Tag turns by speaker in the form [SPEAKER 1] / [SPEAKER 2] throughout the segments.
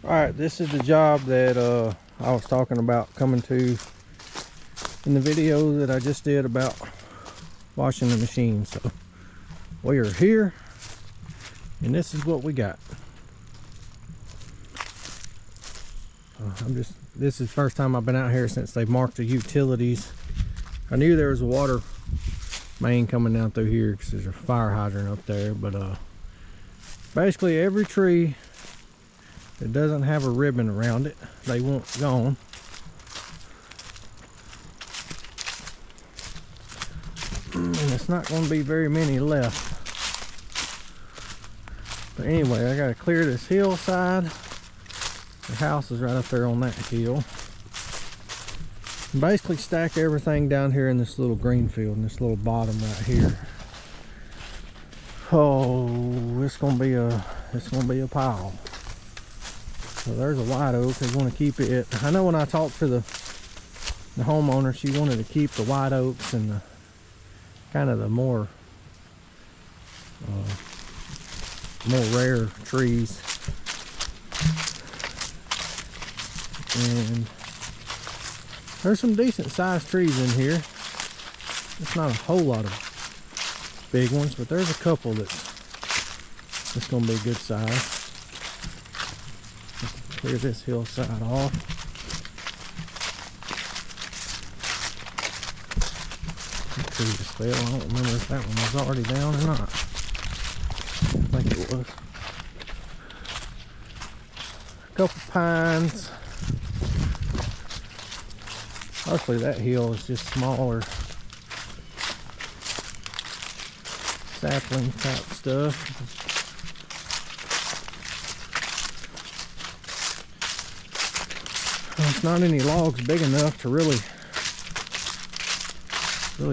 [SPEAKER 1] Alright, this is the job that I was talking about coming to in the video that I just did about washing the machine. So we are here and this is what we got. This is the first time I've been out here since they marked the utilities. I knew there was a water main coming down through here because there's a fire hydrant up there, but basically every tree that doesn't have a ribbon around it, they want gone. And it's not going to be very many left. But anyway, I got to clear this hillside. The house is right up there on that hill. And basically stack everything down here in this little green field, in this little bottom right here. Oh, it's gonna be a pile. So there's a white oak. They want to keep it. I know when I talked to the homeowner, she wanted to keep the white oaks and the kind of the more rare trees. And there's some decent sized trees in here. It's not a whole lot of big ones, but there's a couple that's gonna be good size. Clear this hillside off. That tree just fell. I don't remember if that one was already down or not. I think it was. A couple pines. Mostly that hill is just smaller sapling type stuff. It's not any logs big enough to really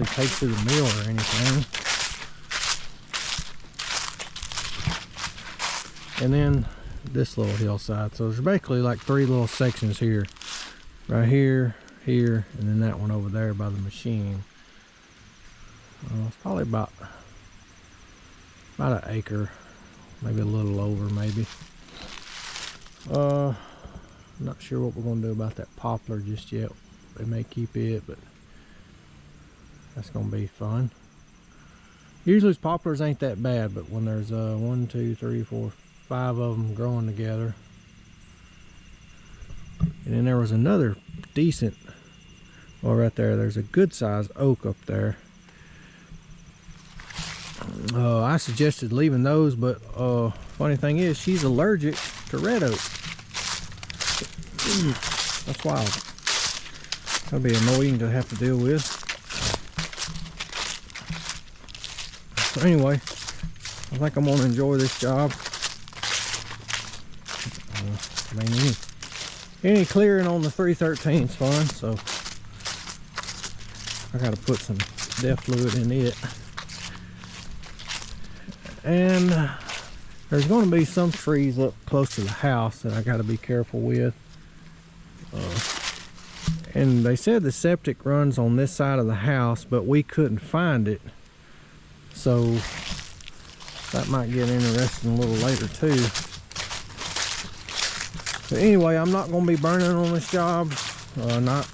[SPEAKER 1] take to the mill or anything. And then this little hillside. So there's basically like three little sections here. Right here, here, and then that one over there by the machine. It's probably about an acre, maybe a little over, maybe. I'm not sure what we're going to do about that poplar just yet. They may keep it, but that's going to be fun. Usually poplars ain't that bad, but when there's 1, 2, 3, 4, 5 of them growing together. And then there was another decent, well, right there, there's a good sized oak up there. I suggested leaving those, but funny thing is, she's allergic to red oak. That's wild. That'll be annoying to have to deal with. So anyway, I think I'm gonna enjoy this job. I mean, any clearing on the 313 is fun, so I gotta put some DEF fluid in it. And there's going to be some trees up close to the house that I got to be careful with. And they said the septic runs on this side of the house, but we couldn't find it. So that might get interesting a little later too. But anyway, I'm not going to be burning on this job. Not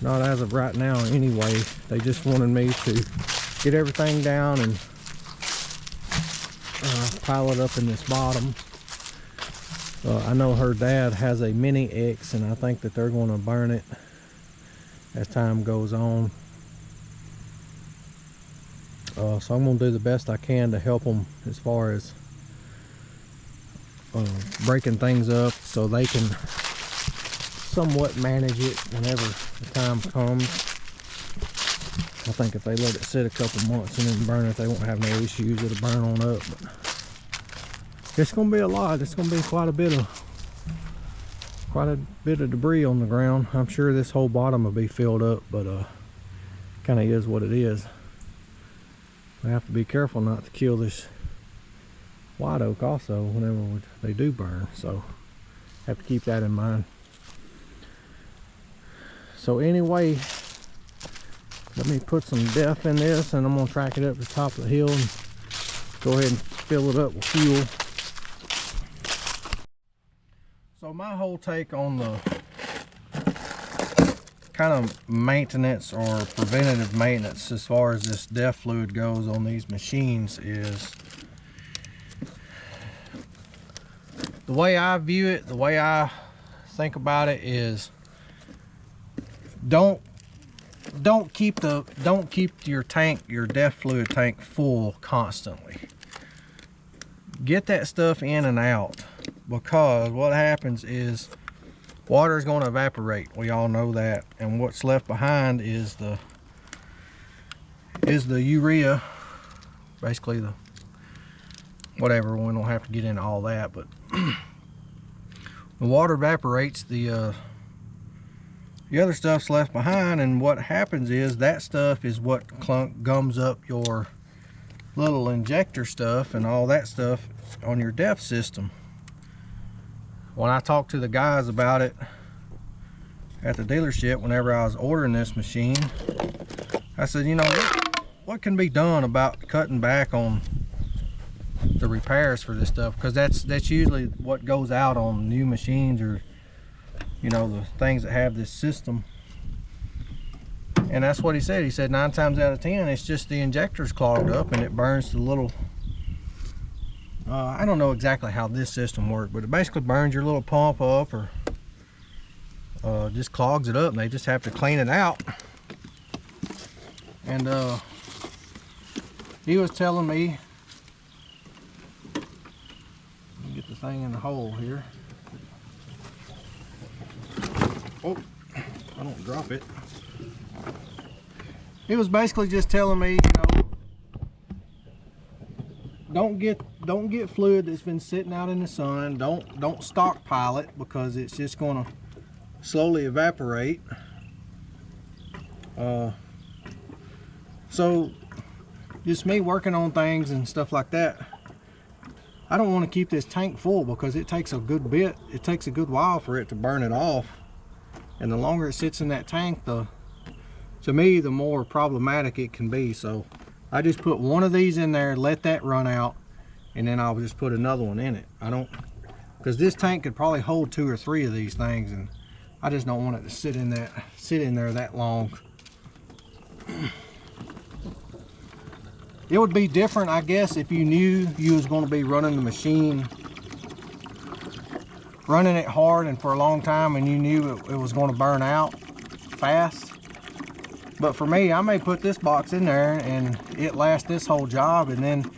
[SPEAKER 1] as of right now anyway. They just wanted me to get everything down and pile it up in this bottom. I know her dad has a mini X, and I think that they're going to burn it as time goes on. So I'm going to do the best I can to help them as far as breaking things up so they can somewhat manage it whenever the time comes. I think if they let it sit a couple months and then burn it, they won't have no issues. It'll burn on up. But it's going to be a lot. It's going to be quite a bit of debris on the ground. I'm sure this whole bottom will be filled up, but kind of is what it is. I have to be careful not to kill this white oak also whenever they do burn, so have to keep that in mind. So anyway, let me put some DEF in this, and I'm going to track it up to the top of the hill and go ahead and fill it up with fuel. So my whole take on the kind of maintenance or preventative maintenance as far as this DEF fluid goes on these machines is, the way I view it, the way I think about it is, don't keep your tank, your DEF fluid tank, full constantly. Get that stuff in and out, because what happens is water is going to evaporate. We all know that, and what's left behind is the urea, basically the whatever. We don't have to get into all that, but the water evaporates, the other stuff's left behind, and what happens is that stuff is what gums up your little injector stuff and all that stuff on your DEF system. When I talked to the guys about it at the dealership whenever I was ordering this machine, I said, you know, what can be done about cutting back on the repairs for this stuff, because that's usually what goes out on new machines, or you know, the things that have this system. And that's what he said. He said 9 times out of 10 it's just the injector's clogged up and it burns the little I don't know exactly how this system works, but it basically burns your little pump up, or just clogs it up, and they just have to clean it out. And he was telling me, let me get the thing in the hole here. Oh, I don't drop it. He was basically just telling me, you know, don't get fluid that's been sitting out in the sun. Don't stockpile it, because it's just going to slowly evaporate. So just me working on things and stuff like that, I don't want to keep this tank full, because it takes a good bit. It takes a good while for it to burn it off. And the longer it sits in that tank, to me, the more problematic it can be. So I just put one of these in there, let that run out, and then I'll just put another one in it. I don't, because this tank could probably hold 2 or 3 of these things, and I just don't want it to sit in there that long. It would be different, I guess, if you knew you was going to be running the machine, running it hard and for a long time, and you knew it was going to burn out fast. But for me, I may put this box in there and it lasts this whole job, and then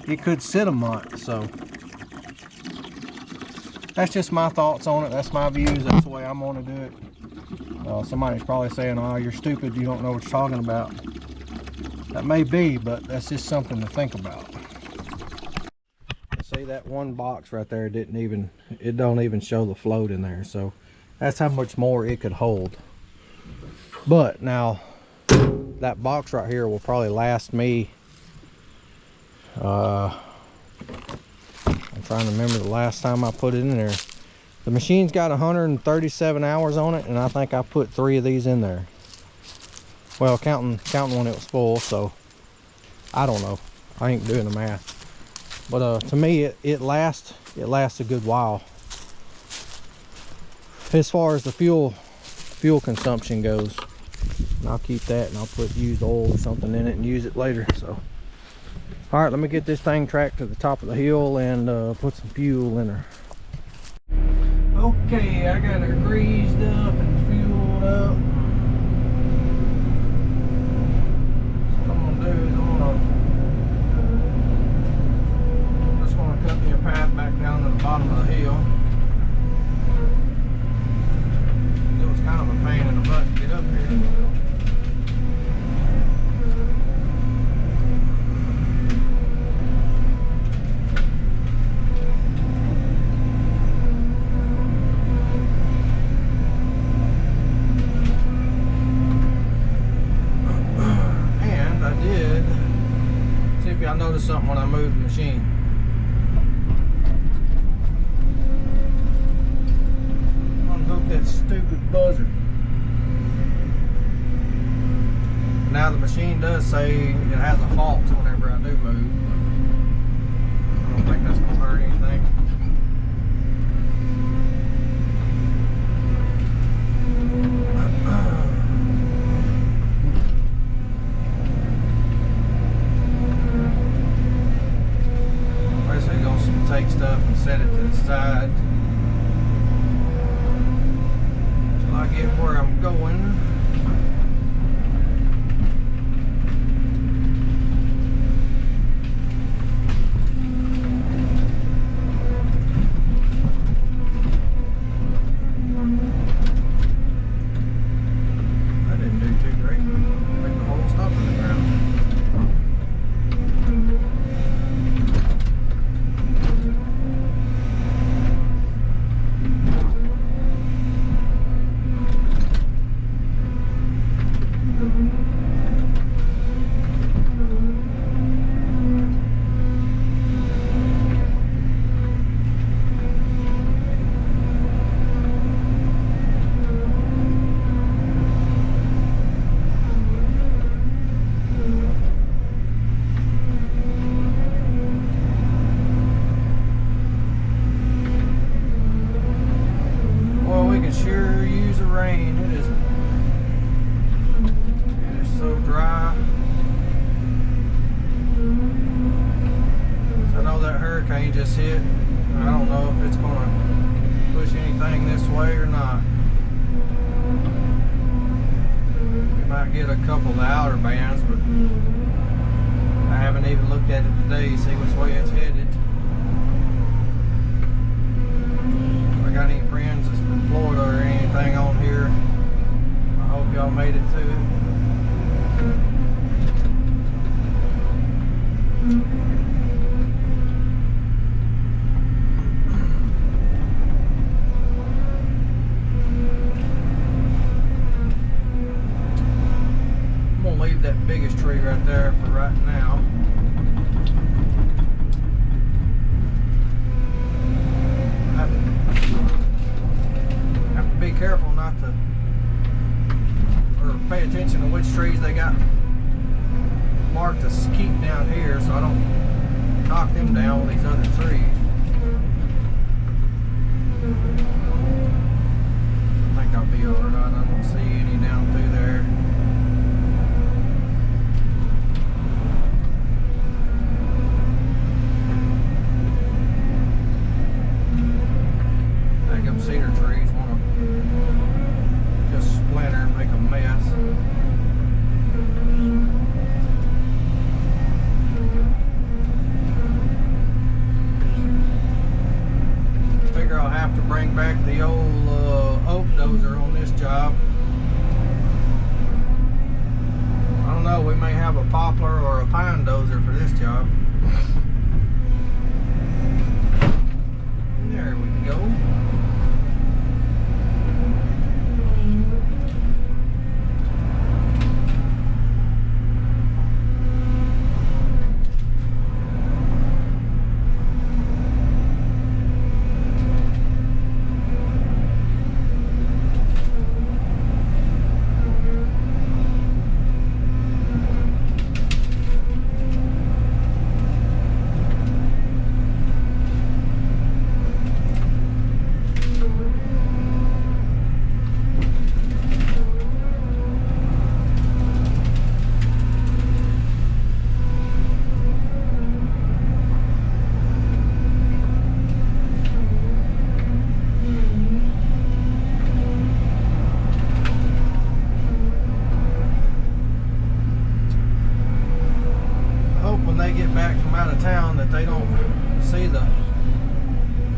[SPEAKER 1] it could sit a month. So that's just my thoughts on it. That's my views. That's the way I'm going to do it. Somebody's probably saying, oh, you're stupid, you don't know what you're talking about. That may be, but that's just something to think about. See, that one box right there it don't even show the float in there. So that's how much more it could hold. But now that box right here will probably last me, I'm trying to remember the last time I put it in there. The machine's got 137 hours on it, and I think I put 3 of these in there. Well, counting when it was full, so I don't know. I ain't doing the math. But to me, it lasts a good while. As far as the fuel consumption goes, and I'll keep that, and I'll put used oil or something in it and use it later. So, all right, let me get this thing tracked to the top of the hill and put some fuel in her. Okay, I got her greased up and fueled up. What I'm gonna do is I'm just gonna cut me a path back down to the bottom of the hill. It was kind of a pain in the butt to get up here. I noticed something when I moved the machine. Unhook that stupid buzzer. Now the machine does say it has a fault whenever I do move, but I don't think that's going to hurt anything. up and set it to the side till I get where I'm going. Sure use the rain. It is so dry. I know that hurricane just hit. I don't know if it's gonna push anything this way or not. We might get a couple of the outer bands, but I haven't even looked at it today to see which way it's headed. If I got any friends that's from Florida or anything on here, I hope y'all made it to it. I'm gonna leave that biggest tree right there for right now. Be careful not to, or pay attention to which trees they got marked to keep down here so I don't knock them down with these other trees. I think I'll be alright. I don't see any down through there. I think them cedar trees just splinter and make a mess. Figure I'll have to bring back the old oak dozer on this job. I don't know, we may have a poplar or a pine dozer for this job. There we go. Town that they don't see the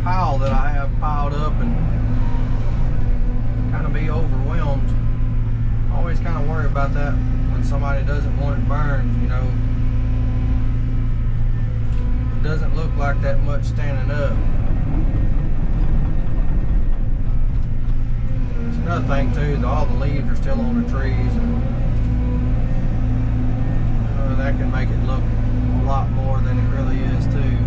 [SPEAKER 1] pile that I have piled up and kind of be overwhelmed. I always kind of worry about that when somebody doesn't want it burned, you know. It doesn't look like that much standing up. It's another thing too, that all the leaves are still on the trees, and that can make it look a lot more than it really is too.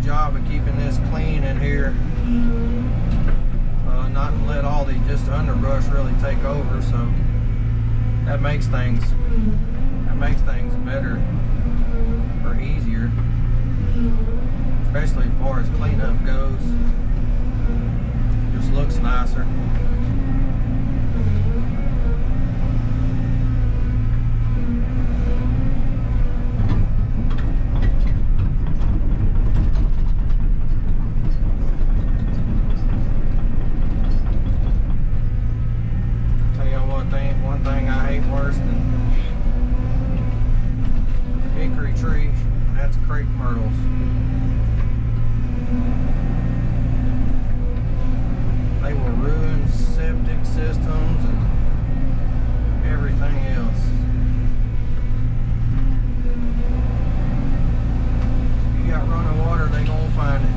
[SPEAKER 1] Job of keeping this clean just underbrush really take over, so that makes things better or easier, especially as far as cleanup goes. Just looks nicer. One thing I hate worse than a hickory tree, and that's creek myrtles. They will ruin septic systems and everything else. If you got running water, they gonna find it.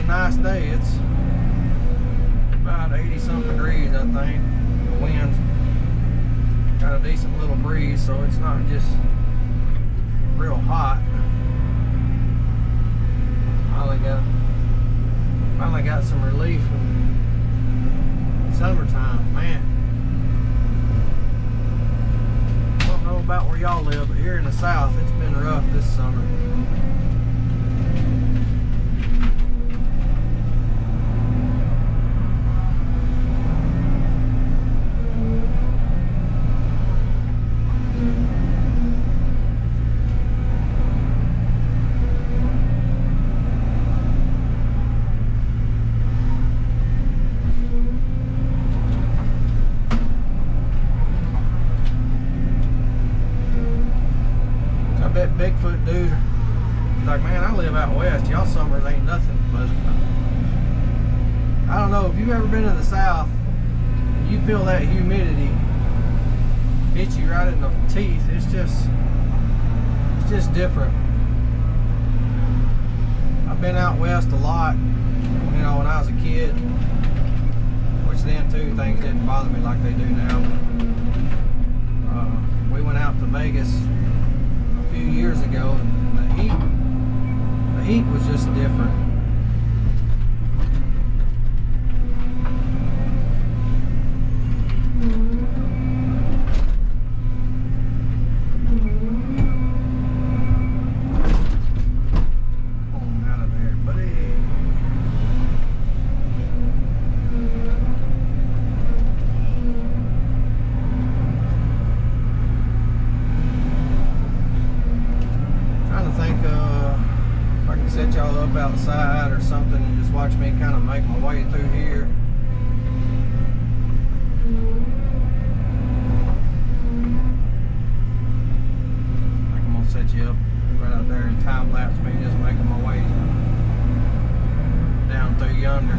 [SPEAKER 1] Nice day. It's about 80-something degrees, I think. The wind's got a decent little breeze, so it's not just real hot. Finally got some relief in summertime. Man, I don't know about where y'all live, but here in the south, it's been rough this summer. Bigfoot dude, he's like, man, I live out west. Y'all summers ain't nothing. But I don't know, if you've ever been to the south, you feel that humidity hit you right in the teeth. It's just different. I've been out west a lot, you know, when I was a kid, which then too things didn't bother me like they do now. We went out to Vegas few years ago, and the heat was just different. Come on out of there, buddy. Set y'all up outside or something and just watch me kind of make my way through here. I think I'm gonna set you up right out there and time lapse me just making my way down through yonder.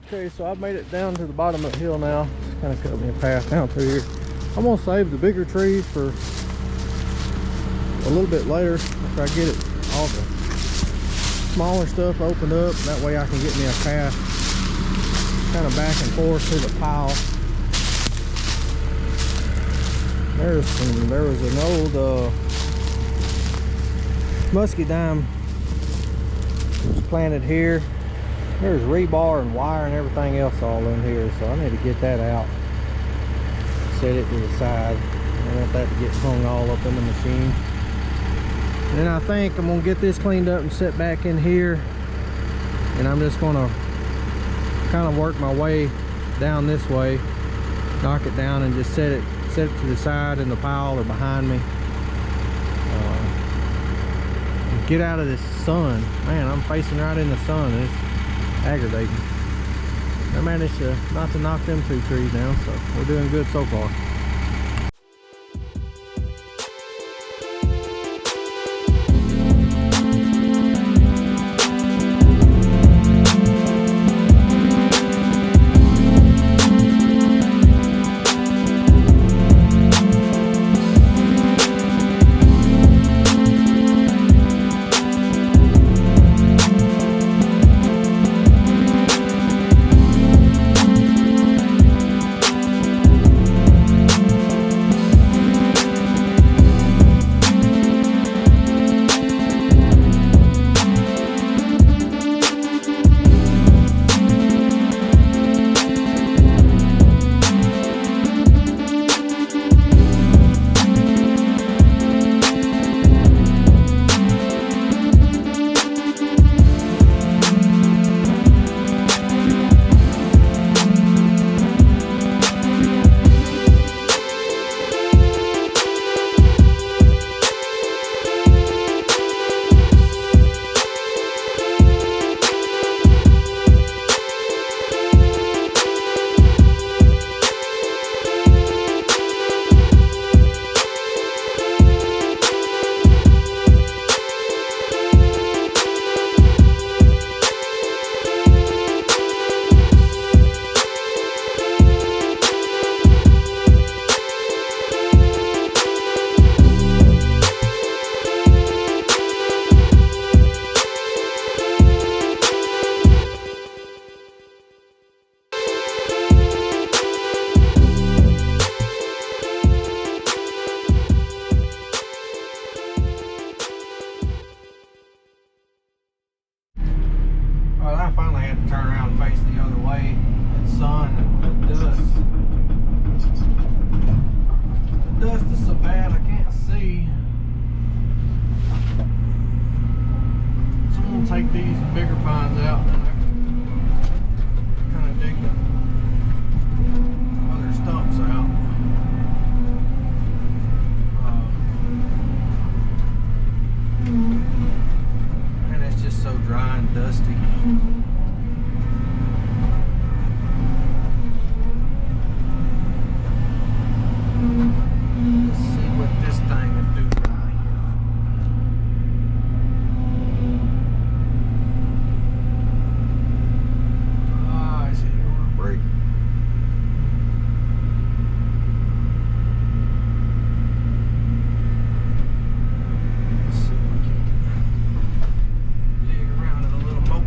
[SPEAKER 1] Okay, so I've made it down to the bottom of the hill now. It's kind of cut me a path down through here. I'm gonna save the bigger trees for a little bit later after I get it all the smaller stuff opened up. That way I can get me a path kind of back and forth to the pile. There was an old muscadine was planted here. There's rebar and wire and everything else all in here, so I need to get that out, set it to the side. I want that to get hung all up in the machine. And then I think I'm gonna get this cleaned up and set back in here, and I'm just gonna kind of work my way down this way, knock it down, and just set it to the side in the pile or behind me. Get out of this sun. Man, I'm facing right in the sun. It's aggravating. I managed not to knock them 2 trees down, so we're doing good so far. I finally had to turn around and face the other way. That sun and the dust. The dust is so bad I can't see. So I'm gonna take these bigger pines out and kind of dig the other stumps out. And it's just so dry and dusty. Let's see what this thing will do right here. Ah, I see you want to break. Let's see if we can dig around it a little more.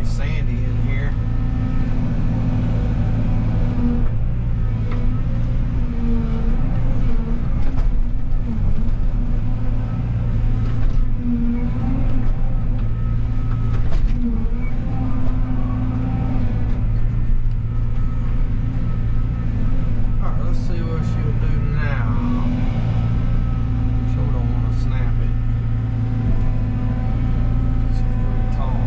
[SPEAKER 1] Sandy in here. Alright, let's see what she'll do now. Sure don't want to snap it. She's pretty tall.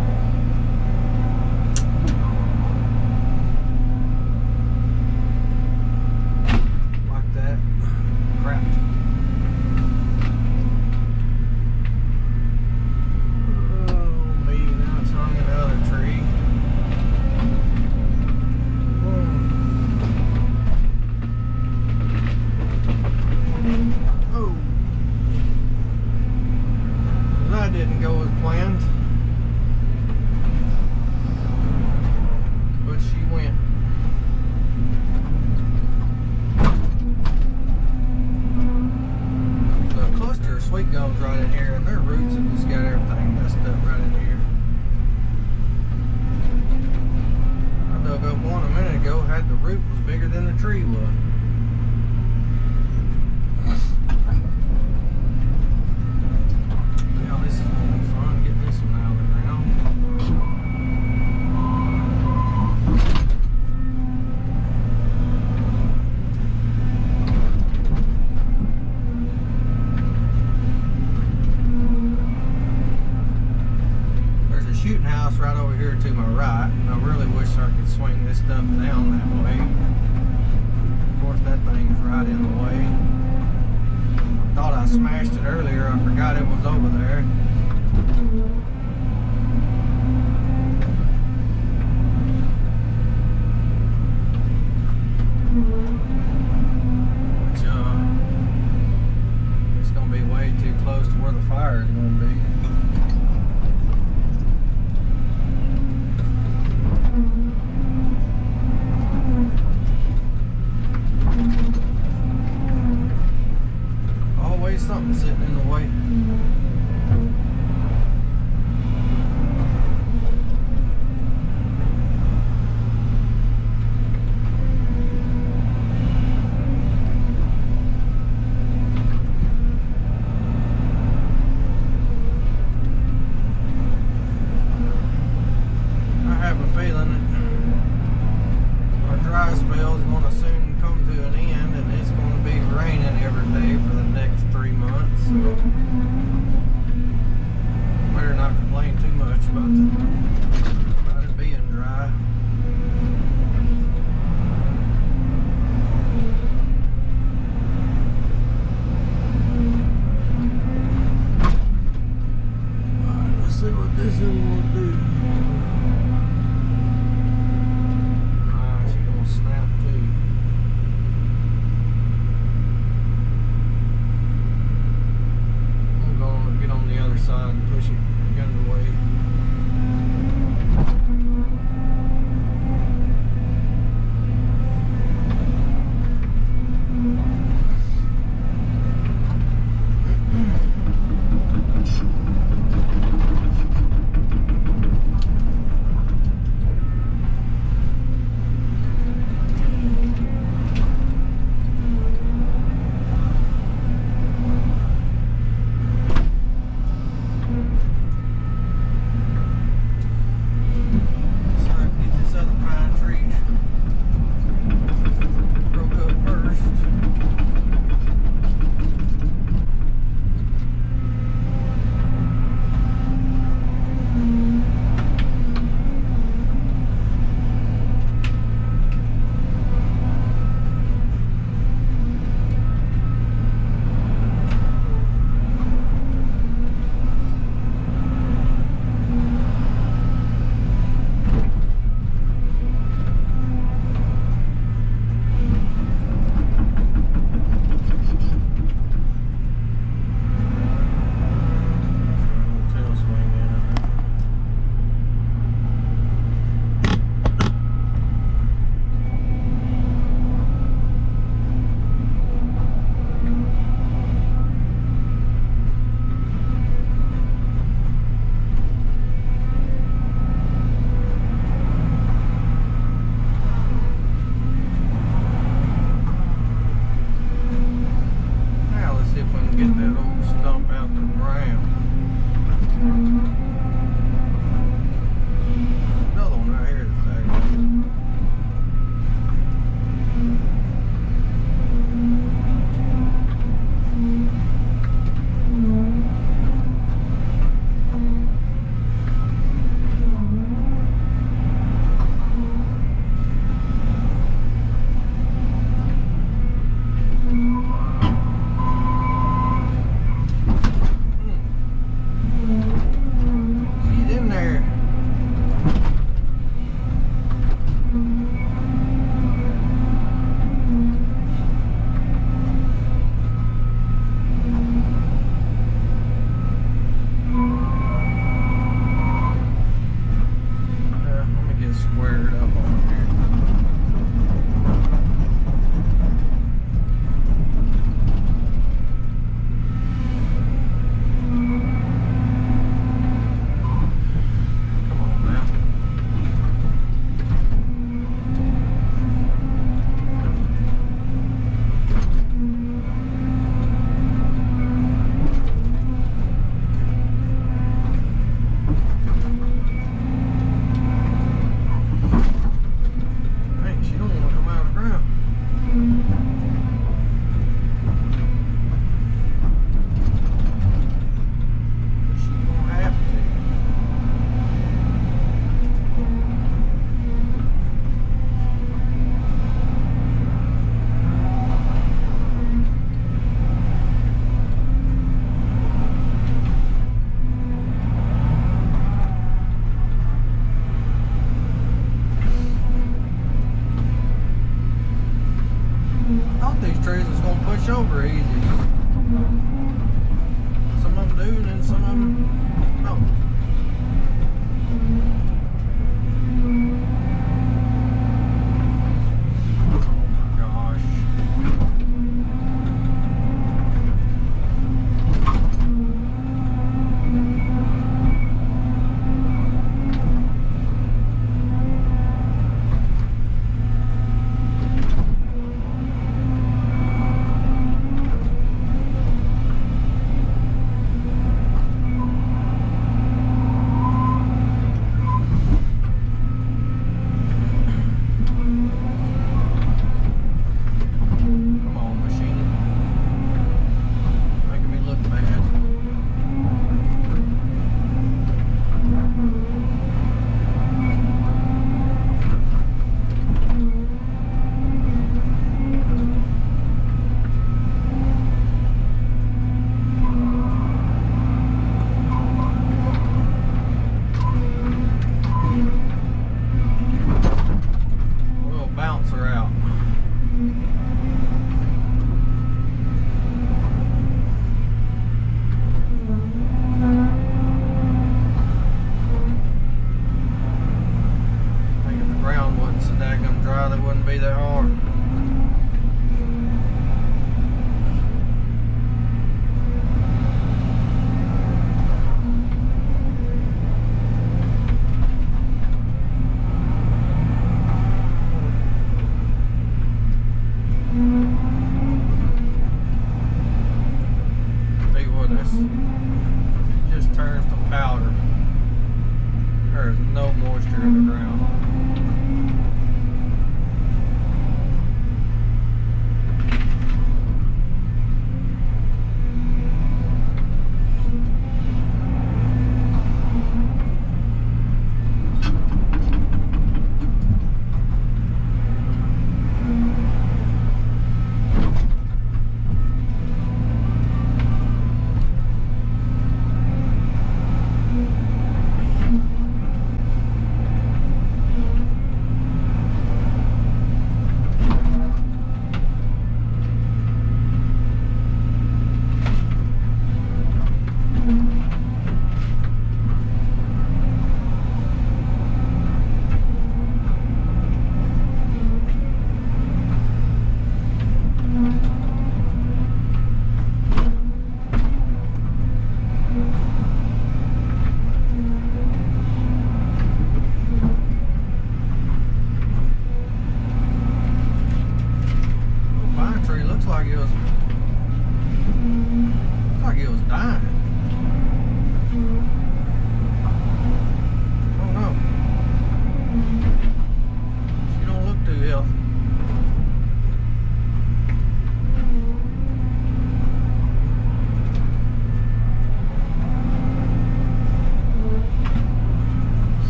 [SPEAKER 1] swing this stuff down that way. Of course, that thing's right in the way. I thought I smashed it earlier. I forgot it was over there. It's gonna be way too close to where the fire is gonna be. Always something sitting in the way. push over easy. Some of them do, and then some of them don't.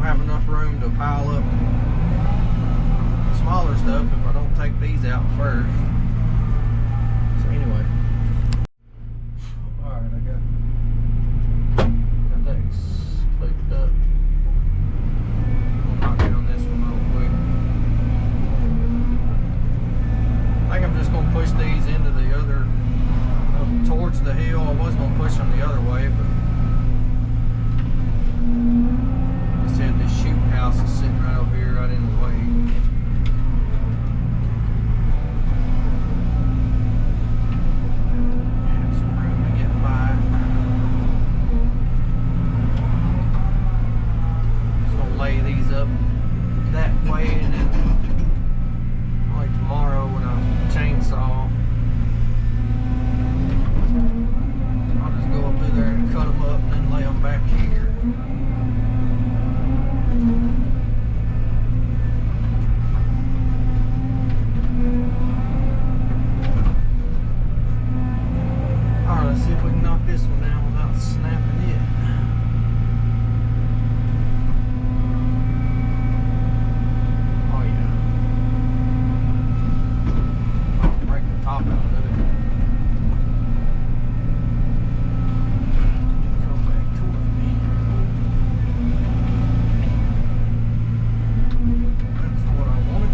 [SPEAKER 1] don't have enough room to pile up smaller stuff if I don't take these out first. So anyway, all right, I got that clipped up. I'll knock down this one real quick. I think I'm just gonna push these into the other, towards the hill. I was gonna push them the other way, but I said this shoot house is sitting right over here, right in the way. Have some room to get by. Just gonna lay these up that way, and then like tomorrow when I chainsaw, I'll just go up through there and cut them up and then lay them back here. Alright, let's see if we can knock this one out without snapping it. Oh yeah. I'll break the top out of it. Come back towards me. That's what I wanted.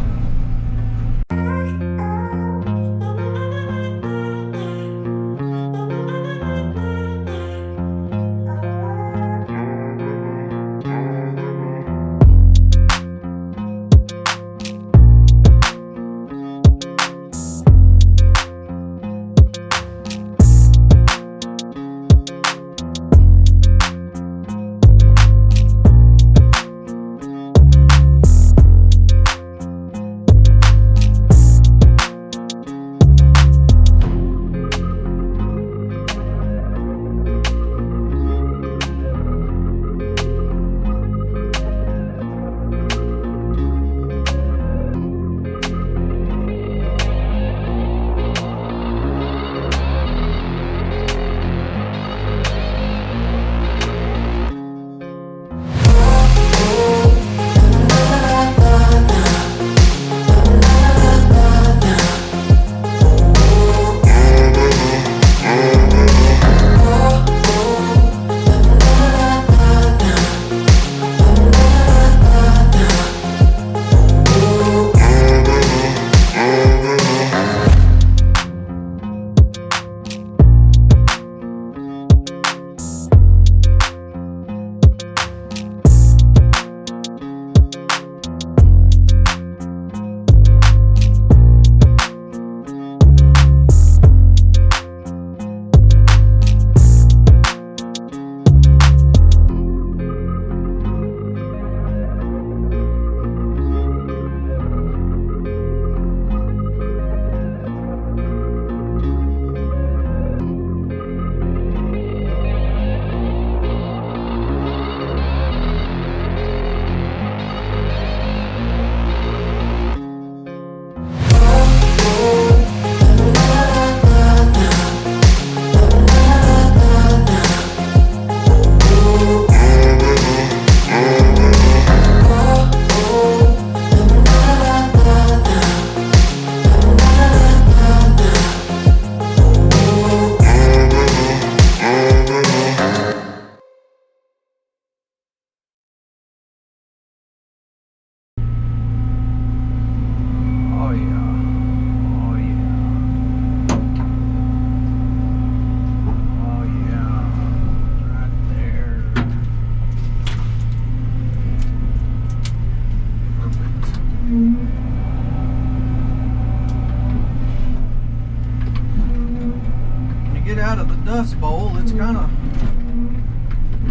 [SPEAKER 1] Out of the dust bowl, it's kind of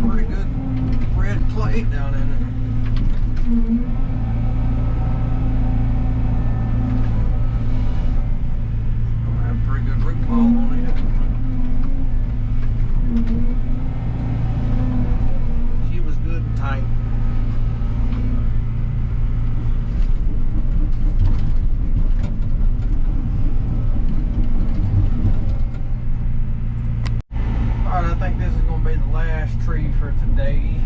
[SPEAKER 1] pretty good red clay down in it. I have pretty good root ball on it. She was good and tight. I think this is going to be the last tree for today.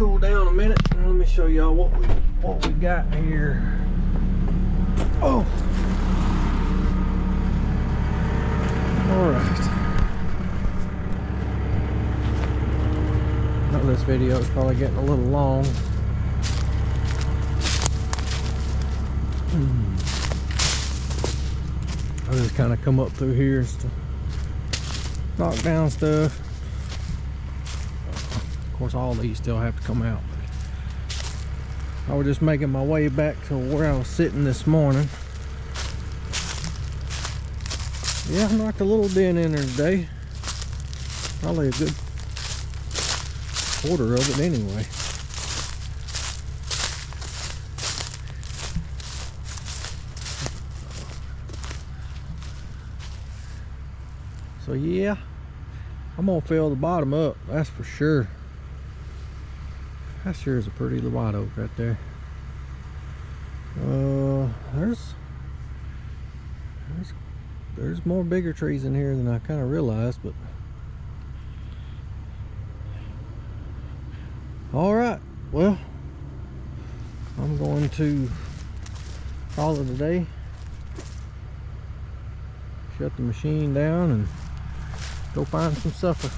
[SPEAKER 1] cool down a minute. Let me show y'all what we got here. Oh, all right. I know this video is probably getting a little long. I just kind of come up through here to knock down stuff. Of course, all these still have to come out. I was just making my way back to where I was sitting this morning. Yeah, I knocked a little dent in there today. Probably a good quarter of it anyway. So yeah, I'm gonna fill the bottom up, that's for sure. That sure is a pretty white oak right there. There's more bigger trees in here than I kind of realized, but all right. Well, I'm going to call it a day. Shut the machine down and go find some supper.